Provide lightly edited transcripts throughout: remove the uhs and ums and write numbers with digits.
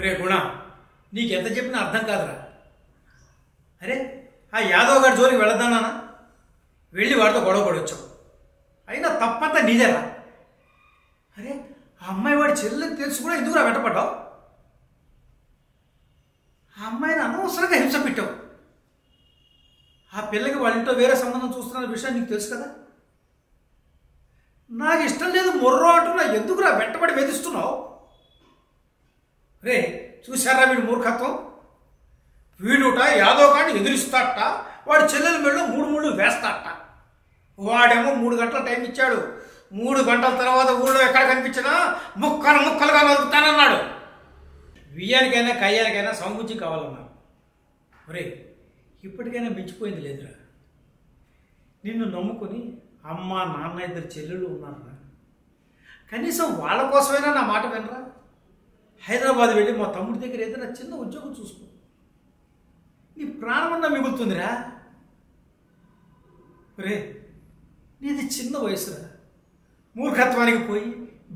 ఒరే గుణ, నీకెంత చెప్పినా అర్థం కాదురా. అరే, ఆ యాదవ్ గారి జోలికి వెళ్ళొద్దానా? వెళ్ళి వాడితో గొడవ పడొచ్చావు. అయినా తప్పంతా నీదేరా. అరే, ఆ అమ్మాయి వాడి చెల్లెని తెలుసు కూడా ఎందుకురా వెంటపడ్డావు? ఆ అమ్మాయిని అనవసరంగా హింస పెట్టావు. ఆ పిల్లకి వాళ్ళ ఇంట్లో వేరే సంబంధం చూస్తున్న విషయం నీకు తెలుసు కదా. నాకు ఇష్టం లేదు మొర్రో అంటున్నా, ఎందుకురా వెంటబడి వేధిస్తున్నావు? రే, చూశారా వీడి మూర్ఖత్వం? వీడుట యాదవ్ గారిని ఎదురిస్తాట, వాడి చెల్లెల మెడలో 3 ముళ్ళు వేస్తాట. వాడేమో 3 గంటల టైం ఇచ్చాడు. 3 గంటల తర్వాత ఊళ్ళో ఎక్కడ కనిపించినా ముక్కలుగా నలుగుతానన్నాడు. వియ్యానికైనా కయ్యానికైనా సముచి కావాలన్నాడు. ఒరే, ఇప్పటికైనా మించిపోయింది లేదురా. నిన్ను నమ్ముకొని అమ్మ నాన్న 2 చెల్లెళ్ళు ఉన్నారా. కనీసం వాళ్ళ కోసమైనా నా మాట వినరా. హైదరాబాద్ వెళ్ళి మా తమ్ముడి దగ్గర ఏదైనా చిన్న ఉద్యోగం చూసుకో. నీ ప్రాణమన్నా మిగులుతుందిరా. రే, నీది చిన్న వయసురా. మూర్ఖత్వానికి పోయి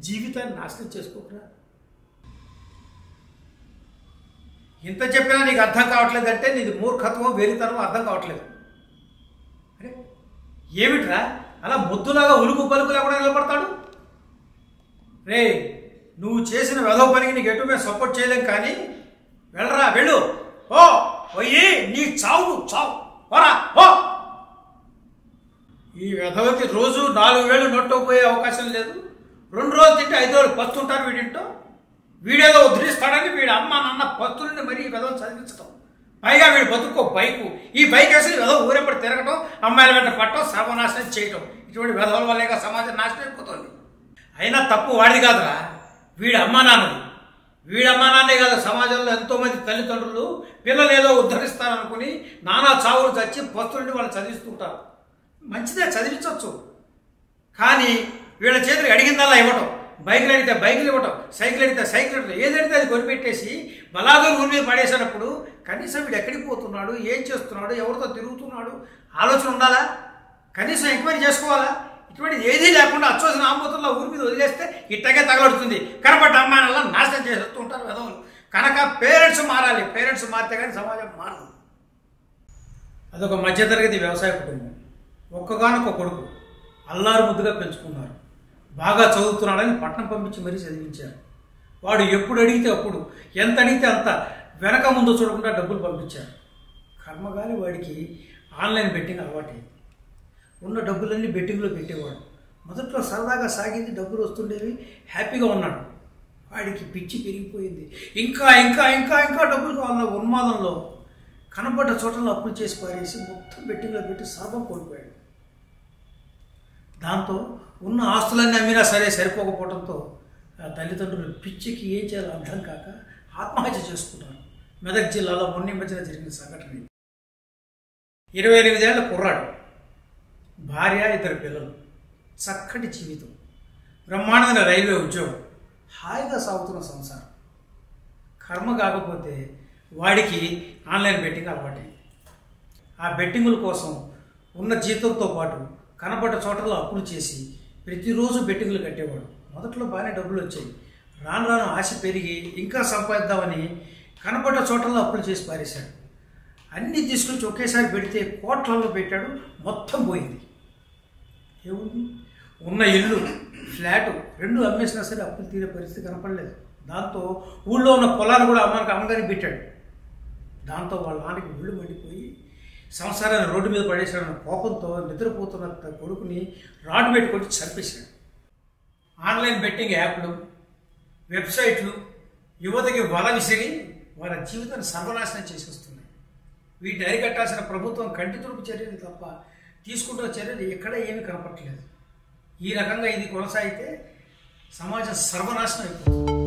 జీవితాన్ని నాశనం చేసుకోకరా. ఇంత చెప్పినా నీకు అర్థం కావట్లేదంటే నీది మూర్ఖత్వం, వేలితనం అర్థం కావట్లేదు. అరే, ఏమిట్రా అలా ముద్దులాగా ఉలుకు పలుకు లేకుండా నిలబడతాడు? రే, నువ్వు చేసిన వెధవ పనికి నీకు ఎటు మేము సపోర్ట్ చేయలేం, కానీ వెళ్ళరా, వెళ్ళు. ఓ పోయి నీ చావు చావు పోరా ఓ. ఈ వెధవకి రోజు 4,000 నొట్టకపోయే అవకాశం లేదు. 2 రోజులు తింటే 5 రోజులు పస్తుంటారు వీడింటో. వీడేదో ఉద్ధరిస్తాడని వీడి అమ్మ నాన్న పస్తులని మరీ ఈ వెధవను చదివించడం. పైగా వీడు బతుకో బైకు. ఈ బైక్ వేసి వెధవ ఊరెప్పటి తిరగటం, అమ్మాయిల వెంట పట్టడం, సర్వనాశనం చేయటం. ఇటువంటి వెధవల వల్లేగా సమాజం నాశనం అయిపోతుంది. అయినా తప్పు వాడిది కాదురా, వీడి అమ్మా నాన్నది. వీడి అమ్మా నాన్నే కాదు, సమాజంలో ఎంతోమంది తల్లిదండ్రులు పిల్లలు ఏదో ఉద్ధరిస్తారనుకుని నానా చావులు చచ్చి పస్తులని వాళ్ళు చదివిస్తుంటారు. మంచిదే, చదివించవచ్చు. కానీ వీళ్ళ చేతులు అడిగిందల్లా ఇవ్వటం. బైకులు అడిగితే బైకులు ఇవ్వటం, సైకిల్ అడిగితే సైకిల్ ఇవ్వటం, ఏదడితే అది కొనిపెట్టేసి బలాదూరు ఊరి మీద పడేసినప్పుడు కనీసం వీడు ఎక్కడికి పోతున్నాడు, ఏం చేస్తున్నాడు, ఎవరితో తిరుగుతున్నాడు ఆలోచన ఉండాలా? కనీసం ఎంక్వైరీ చేసుకోవాలా? ఇటువంటి ఏదీ లేకుండా అచ్చోసిన ఆంబోతుల్లో ఊరి మీద వదిలేస్తే ఇట్టగే తగలడుతుంది. కనపడ్డ అమ్మాయినల్లా నాశనం చేస్తూ ఉంటారు వెధవులు. కనుక పేరెంట్స్ మారాలి. పేరెంట్స్ మారితే కానీ సమాజం మారదు. అదొక మధ్యతరగతి వ్యవసాయ కుటుంబం. ఒక్కగానొక్క కొడుకు అల్లారు ముద్దుగా పెంచుకున్నారు. బాగా చదువుతున్నాడని పట్నం పంపించి మరీ చదివించారు. వాడు ఎప్పుడు అడిగితే అప్పుడు, ఎంత అడిగితే అంత వెనక ముందు చూడకుండా డబ్బులు పంపించారు. కర్మగాలి వాడికి ఆన్లైన్ బెట్టింగ్ అలవాటైంది. ఉన్న డబ్బులన్నీ బెట్టింగ్లో పెట్టేవాడు. మొదట్లో సరదాగా సాగింది, డబ్బులు వస్తుండేవి, హ్యాపీగా ఉన్నాడు. వాడికి పిచ్చి పెరిగిపోయింది. ఇంకా ఇంకా ఇంకా ఇంకా డబ్బులు కావాలన్న ఉన్మాదంలో కనపడ్డ చోటలో అప్పులు చేసి పారేసి మొత్తం బెట్టింగ్లో పెట్టి సర్వం కోల్పోయాడు. దాంతో ఉన్న ఆస్తులన్నీ అమ్మినా సరే సరిపోకపోవడంతో ఆ తల్లిదండ్రులు పిచ్చికి ఏం చేయాలో అర్థం కాక ఆత్మహత్య చేసుకున్నారు. మెదక్ జిల్లాలో మొన్న మధ్యన జరిగిన సంఘటన. 28 ఏళ్ల కుర్రాడు, భార్య, 2 పిల్లలు, చక్కటి జీవితం, బ్రహ్మాండమైన రైల్వే ఉద్యోగం, హాయిగా సాగుతున్న సంసారం. కర్మ కాకపోతే వాడికి ఆన్లైన్ బెట్టింగ్ అలవాటైంది. ఆ బెట్టింగుల కోసం ఉన్న జీతంతో పాటు కనపడ్డ చోటలో అప్పులు చేసి ప్రతిరోజు బెట్టింగులు కట్టేవాడు. మొదట్లో బాగానే డబ్బులు వచ్చాయి. రాను రాను ఆశ పెరిగి ఇంకా సంపాదిద్దామని కనపడ్డ చోటల్లో అప్పులు చేసి పారేశాడు. అన్నీ తీసుకొచ్చి ఒకేసారి పెడితే కోట్లలో పెట్టాడు. మొత్తం పోయింది. ఏముంది? ఉన్న ఇల్లు, ఫ్లాటు 2 అమ్మేసినా సరే అప్పులు తీరే పరిస్థితి కనపడలేదు. దాంతో ఊళ్ళో ఉన్న పొలాలు కూడా అమ్మగారికి పెట్టాడు. దాంతో వాళ్ళ నాన్నకి ఒళ్ళు మండిపోయి సంసారాన్ని రోడ్డు మీద పడేశాడన్న కోపంతో నిద్రపోతున్న కొడుకుని రాడ్ పెట్టుకొని చంపేశాడు. ఆన్లైన్ బెట్టింగ్ యాప్లు, వెబ్సైట్లు యువతకి వల విసిరి వాళ్ళ జీవితాన్ని సర్వనాశనం చేసేస్తున్నాయి. వీటిని అరికట్టాల్సిన ప్రభుత్వం కంటి తుడుపు చర్యలు తప్ప తీసుకుంటున్న చర్యలు ఎక్కడ ఏమీ కనపడట్లేదు. ఈ రకంగా ఇది కొనసాగితే సమాజం సర్వనాశనం అయిపోతుంది.